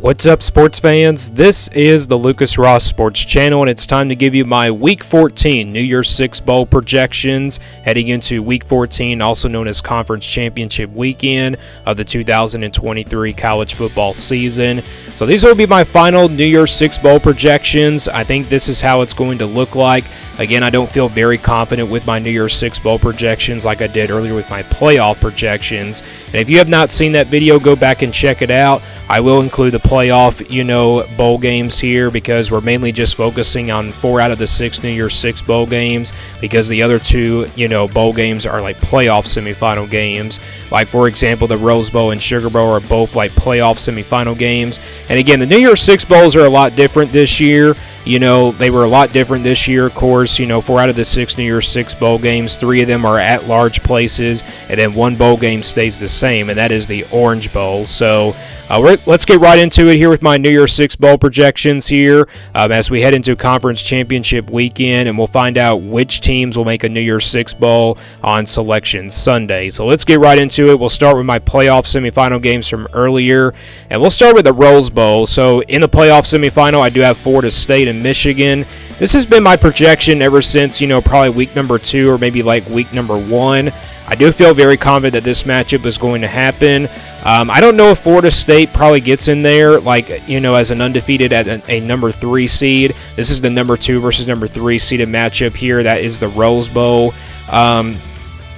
What's up, sports fans? This is the Lucas Ross Sports Channel, and it's time to give you my Week 14 New Year's Six Bowl projections heading into Week 14, also known as Conference Championship Weekend of the 2023 college football season. So these will be my final New Year's Six Bowl projections. I think this is how it's going to look like. Again, I don't feel very confident with my New Year's Six Bowl projections like I did earlier with my playoff projections. And if you have not seen that video, go back and check it out. I will include the playoff, bowl games here because we're mainly just focusing on 4 out of the 6 New Year's Six Bowl games because the other 2, bowl games are like playoff semifinal games. Like, for example, the Rose Bowl and Sugar Bowl are both like playoff semifinal games. And again, the New Year's Six Bowls are a lot different this year. They were a lot different this year, of course. 4 out of the 6 New Year's Six Bowl games, 3 of them are at large places, and then 1 bowl game stays the same, and that is the Orange Bowl. So let's get right into it here with my New Year's Six Bowl projections here as we head into Conference Championship Weekend, and we'll find out which teams will make a New Year's Six Bowl on Selection Sunday. So let's get right into it. We'll start with my playoff semifinal games from earlier, and we'll start with the Rose Bowl. So in the playoff semifinal, I do have Florida State and Michigan. This has been my projection ever since, probably week number 2 or maybe like week number 1. I do feel very confident that this matchup is going to happen. I don't know if Florida State probably gets in there, as an undefeated at a number 3 seed. This is the number 2 versus number 3 seeded matchup here. That is the Rose Bowl.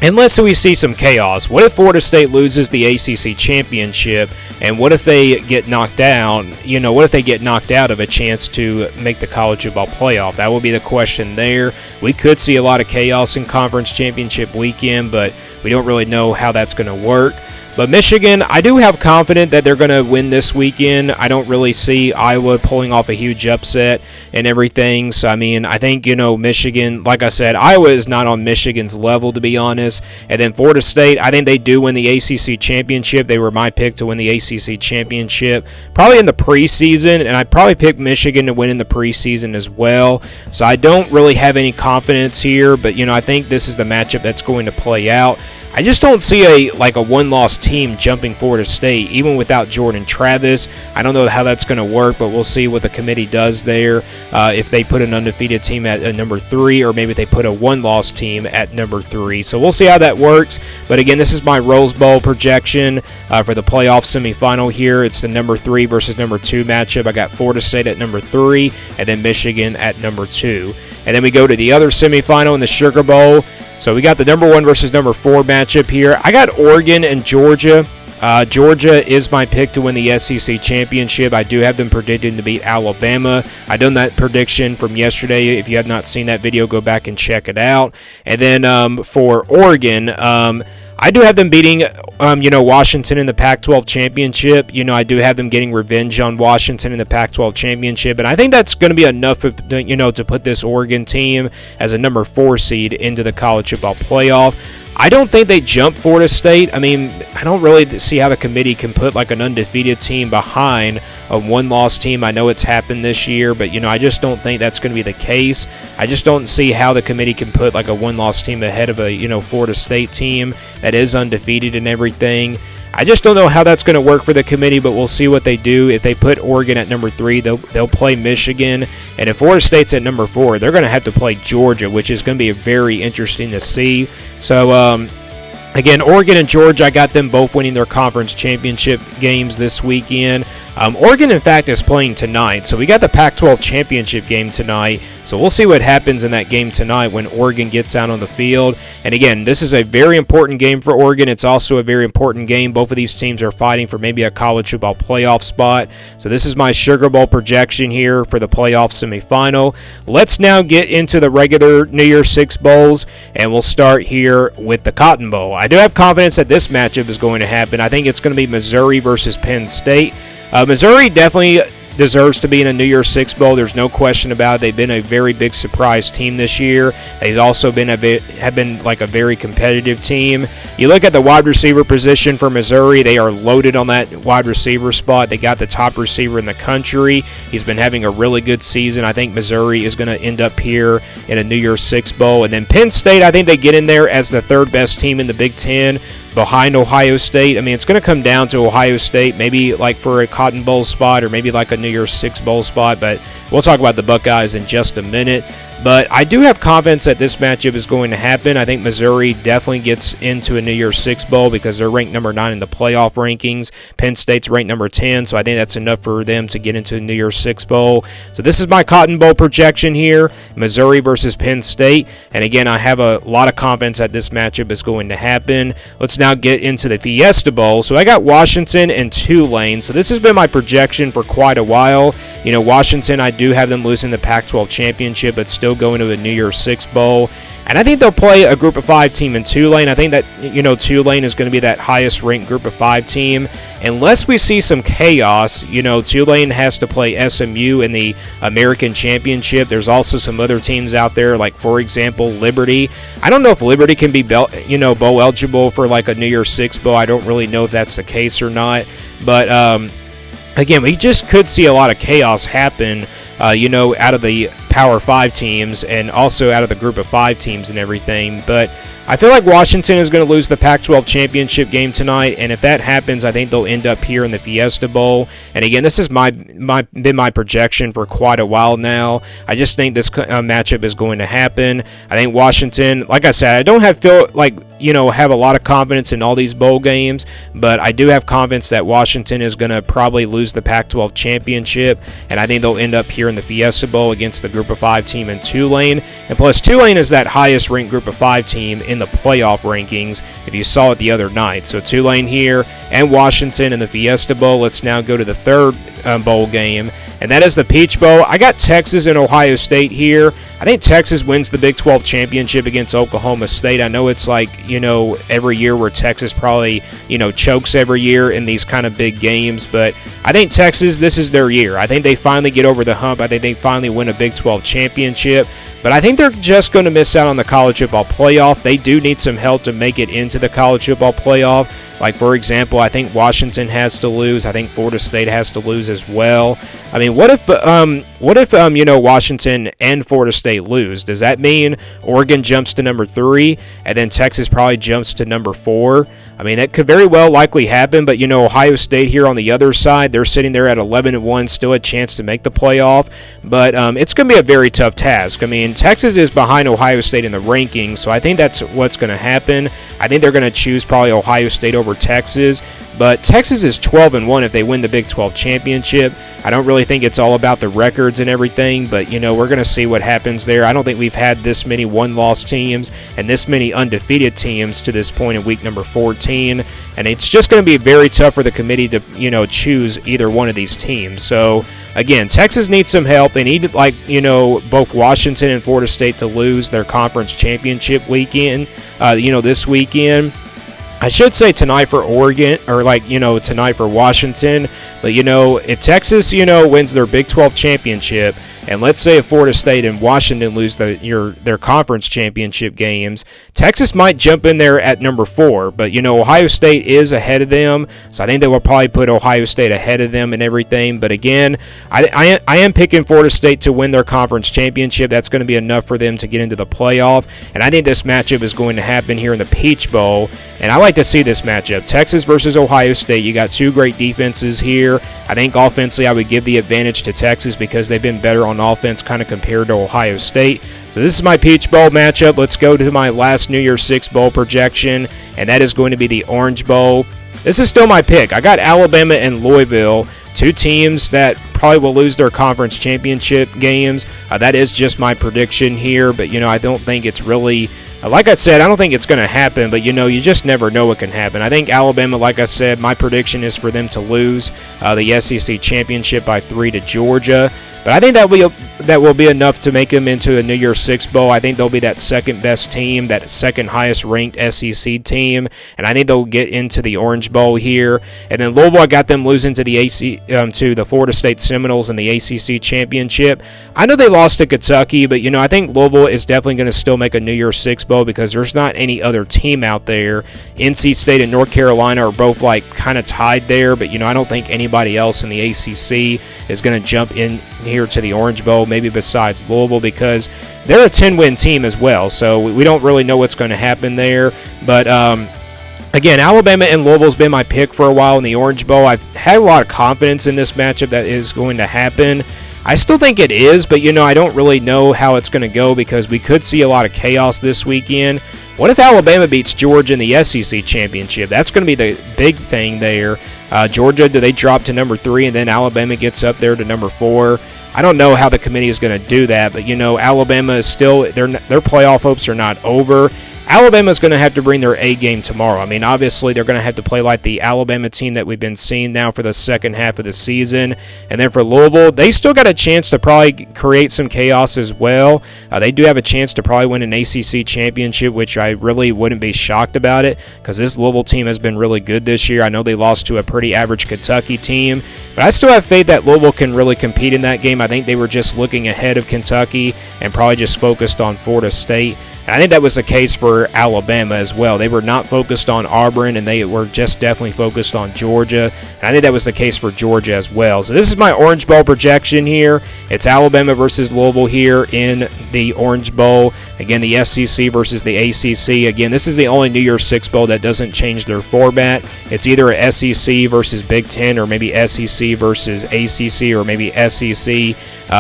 Unless we see some chaos. What if Florida State loses the ACC championship, and what if they get knocked down? What if they get knocked out of a chance to make the college football playoff? That will be the question there. We could see a lot of chaos in Conference Championship Weekend, but we don't really know how that's going to work. But Michigan, I do have confidence that they're going to win this weekend. I don't really see Iowa pulling off a huge upset and everything. So, I think, Michigan, like I said, Iowa is not on Michigan's level, to be honest. And then Florida State, I think they do win the ACC championship. They were my pick to win the ACC championship, probably in the preseason. And I'd probably pick Michigan to win in the preseason as well. So I don't really have any confidence here. But, I think this is the matchup that's going to play out. I just don't see a one-loss team jumping Florida State, even without Jordan Travis. I don't know how that's going to work, but we'll see what the committee does there. If they put an undefeated team at number 3, or maybe they put a one-loss team at number 3. So we'll see how that works. But again, this is my Rose Bowl projection for the playoff semifinal here. It's the number 3 versus number 2 matchup. I got Florida State at number 3, and then Michigan at number 2. And then we go to the other semifinal in the Sugar Bowl. So we got the number 1 versus number 4 matchup here. I got Oregon and Georgia. Georgia is my pick to win the SEC championship. I do have them predicted to beat Alabama. I done that prediction from yesterday. If you have not seen that video, go back and check it out. And then for Oregon, I do have them beating, Washington in the Pac-12 championship. I do have them getting revenge on Washington in the Pac-12 championship, and I think that's going to be enough, to put this Oregon team as a number 4 seed into the college football playoff. I don't think they jump Florida State. I don't really see how the committee can put an undefeated team behind a one-loss team. I know it's happened this year, but I just don't think that's going to be the case. I just don't see how the committee can put a one-loss team ahead of a Florida State team that is undefeated and everything. I just don't know how that's going to work for the committee, but we'll see what they do. If they put Oregon at number 3, they'll play Michigan. And if Florida State's at number 4, they're going to have to play Georgia, which is going to be very interesting to see. So, again, Oregon and Georgia, I got them both winning their conference championship games this weekend. Oregon, in fact, is playing tonight. So we got the Pac-12 championship game tonight. So we'll see what happens in that game tonight when Oregon gets out on the field. And again, this is a very important game for Oregon. It's also a very important game. Both of these teams are fighting for maybe a college football playoff spot. So this is my Sugar Bowl projection here for the playoff semifinal. Let's now get into the regular New Year's Six Bowls, and we'll start here with the Cotton Bowl. I do have confidence that this matchup is going to happen. I think it's going to be Missouri versus Penn State. Missouri definitely deserves to be in a New Year's Six Bowl. There's no question about it. They've been a very big surprise team this year. They've also been a very competitive team. You look at the wide receiver position for Missouri, they are loaded on that wide receiver spot. They got the top receiver in the country. He's been having a really good season. I think Missouri is going to end up here in a New Year's Six Bowl. And then Penn State, I think they get in there as the third best team in the Big Ten. behind Ohio State. I mean, it's going to come down to Ohio State, maybe like for a Cotton Bowl spot or maybe like a New Year's Six Bowl spot, but we'll talk about the Buckeyes in just a minute. But I do have confidence that this matchup is going to happen. I think Missouri definitely gets into a New Year's Six Bowl because they're ranked number 9 in the playoff rankings. Penn State's ranked number 10, so I think that's enough for them to get into a New Year's Six Bowl. So this is my Cotton Bowl projection here, Missouri versus Penn State. And again, I have a lot of confidence that this matchup is going to happen. Let's now get into the Fiesta Bowl. So I got Washington and Tulane. So this has been my projection for quite a while. You know, Washington, I do have them losing the Pac-12 championship, but still going to a New Year's Six Bowl. And I think they'll play a Group of 5 team in Tulane. I think that, you know, Tulane is going to be that highest ranked Group of 5 team. Unless we see some chaos, you know, Tulane has to play SMU in the American Championship. There's also some other teams out there, like, for example, Liberty. I don't know if Liberty can be, bowl eligible for, like, a New Year's Six Bowl. I don't really know if that's the case or not. But, again, we just could see a lot of chaos happen, out of the Power 5 teams and also out of the Group of 5 teams and everything. But I feel like Washington is going to lose the Pac-12 championship game tonight, and if that happens, I think they'll end up here in the Fiesta Bowl. And again, this is been my projection for quite a while now. I just think this matchup is going to happen. I think Washington, like I said, I don't have a lot of confidence in all these bowl games, but I do have confidence that Washington is going to probably lose the Pac-12 championship, and I think they'll end up here in the Fiesta Bowl against the Group of 5 team in Tulane. And plus, Tulane is that highest ranked Group of 5 team in the playoff rankings, if you saw it the other night. So Tulane here and Washington in the Fiesta Bowl. Let's now go to the third bowl game, and that is the Peach Bowl. I got Texas and Ohio State here. I think Texas wins the Big 12 championship against Oklahoma State. I know it's like, every year where Texas probably, chokes every year in these kind of big games, but I think Texas, this is their year. I think they finally get over the hump. I think they finally win a Big 12 championship. But I think they're just going to miss out on the college football playoff. They do need some help to make it into the college football playoff. Like, for example, I think Washington has to lose. I think Florida State has to lose as well. I mean, what if Washington and Florida State lose? Does that mean Oregon jumps to number 3 and then Texas probably jumps to number 4? I mean, that could very well likely happen, but, Ohio State here on the other side, they're sitting there at 11-1, still a chance to make the playoff, but it's going to be a very tough task. I mean, Texas is behind Ohio State in the rankings, so I think that's what's going to happen. I think they're going to choose probably Ohio State over Texas, but Texas is 12-1 if they win the Big 12 championship. I don't really think it's all about the records and everything, but, we're going to see what happens there. I don't think we've had this many one-loss teams and this many undefeated teams to this point in week number 14, and it's just going to be very tough for the committee to, choose either one of these teams. So, again, Texas needs some help. They need, both Washington and Florida State to lose their conference championship weekend, this weekend. I should say tonight for Oregon, or tonight for Washington. But, if Texas, wins their Big 12 championship, and let's say if Florida State and Washington lose their conference championship games, Texas might jump in there at number 4. But, Ohio State is ahead of them, so I think they will probably put Ohio State ahead of them and everything. But, again, I am picking Florida State to win their conference championship. That's going to be enough for them to get into the playoff. And I think this matchup is going to happen here in the Peach Bowl. And I like to see this matchup. Texas versus Ohio State. You got two great defenses here. I think offensively I would give the advantage to Texas because they've been better on offense kind of compared to Ohio State. So this is my Peach Bowl matchup. Let's go to my last New Year's Six Bowl projection, and that is going to be the Orange Bowl. This is still my pick. I got Alabama and Louisville, two teams that probably will lose their conference championship games. That is just my prediction here, but, I don't think it's really... Like I said, I don't think it's going to happen, but, you just never know what can happen. I think Alabama, like I said, my prediction is for them to lose the SEC championship by 3 to Georgia. But I think that will be enough to make them into a New Year's Six Bowl. I think they'll be that second best team, that second highest ranked SEC team, and I think they'll get into the Orange Bowl here. And then Louisville, I got them losing to the Florida State Seminoles in the ACC championship. I know they lost to Kentucky, but I think Louisville is definitely going to still make a New Year's Six Bowl because there's not any other team out there. NC State and North Carolina are both kind of tied there, but I don't think anybody else in the ACC is going to jump in here to the Orange Bowl, maybe besides Louisville, because they're a 10-win team as well, so we don't really know what's going to happen there. But Again, Alabama and Louisville's been my pick for a while in the Orange Bowl. I've had a lot of confidence in this matchup that is going to happen. I still think it is, but I don't really know how it's going to go because we could see a lot of chaos this weekend. What if Alabama beats Georgia in the SEC championship? That's going to be the big thing there. Georgia, do they drop to number 3 and then Alabama gets up there to number 4? I don't know how the committee is going to do that, but Alabama is still, their playoff hopes are not over. Alabama's going to have to bring their A game tomorrow. I mean, obviously, they're going to have to play like the Alabama team that we've been seeing now for the second half of the season. And then for Louisville, they still got a chance to probably create some chaos as well. They do have a chance to probably win an ACC championship, which I really wouldn't be shocked about it because this Louisville team has been really good this year. I know they lost to a pretty average Kentucky team, but I still have faith that Louisville can really compete in that game. I think they were just looking ahead of Kentucky and probably just focused on Florida State. And I think that was the case for Alabama as well. They were not focused on Auburn, and they were just definitely focused on Georgia. And I think that was the case for Georgia as well. So this is my Orange Bowl projection here. It's Alabama versus Louisville here in the Orange Bowl. Again, the SEC versus the ACC. Again, this is the only New Year's Six Bowl that doesn't change their format. It's either a SEC versus Big Ten or maybe SEC versus ACC or maybe SEC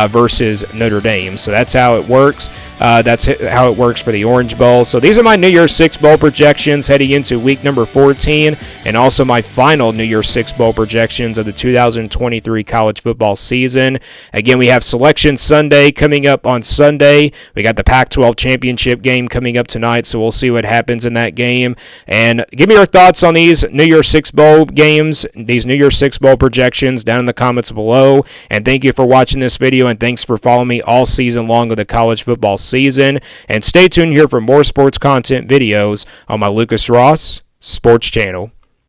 versus Notre Dame. So that's how it works. That's how it works for the Orange Bowl. So these are my New Year's Six Bowl projections heading into week number 14 and also my final New Year's Six Bowl projections of the 2023 college football season. Again, we have Selection Sunday coming up on Sunday. We got the Pac-12 championship game coming up tonight, so we'll see what happens in that game. And give me your thoughts on these New Year's Six Bowl games, these New Year's Six Bowl projections down in the comments below. And thank you for watching this video, and thanks for following me all season long of the college football season. And stay tuned here for more sports content videos on my Lucas Ross Sports Channel.